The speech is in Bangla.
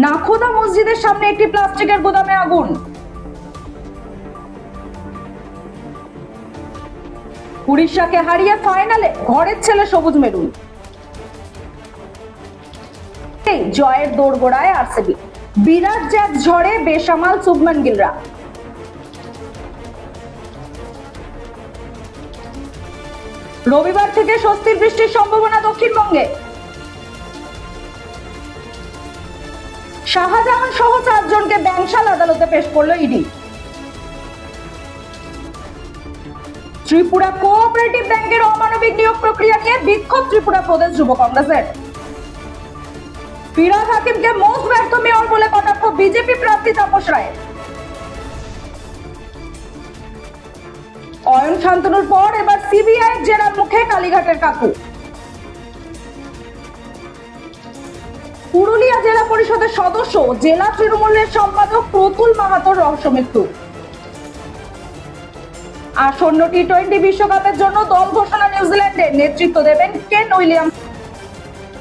নাখোদা মসজিদের সামনে একটি প্লাস্টিকের গোদামে আগুন। উড়িষ্যাকে হারিয়ে ফাইনালে ঘরের ছেলে সবুজ মেরুন। জয়ের দোরগোড়ায় আরসিবি, বিরাট জ্যাক ঝড়ে বেসামাল শুভমান গিলরা। রবিবার থেকে স্বস্তির বৃষ্টির সম্ভাবনা দক্ষিণবঙ্গে। শাহজাহান সহ 4 জনকে ব্যাংশাল আদালতে পেশ করলো ইডি। ত্রিপুরা কোঅপারেটিভ ব্যাংকের অমানবিক নিয়োগ প্রক্রিয়া নিয়ে বিক্ষোভ ত্রিপুরা প্রদেশ যুব কংগ্রেসের। ফিরহাদ হাকিমকে মোস্ট ব্যর্থ মেয়র বলে কটাক্ষ বিজেপি প্রার্থী তাপস রায়ের। অয়ন শান্তনুর পর এবার সিবিআই জেরার মুখে কালীঘাটের কাকু। পুরুলিয়া জেলা পরিষদের সদস্য জেলা তৃণমূলের সম্পাদক প্রতুল মাহাতোর রহস্য মৃত্যু। আসন্ন টি-20 বিশ্বকাপের জন্য দল ঘোষণা নিউজিল্যান্ডে, নেতৃত্ব দেবেন কেন উইলিয়ামস।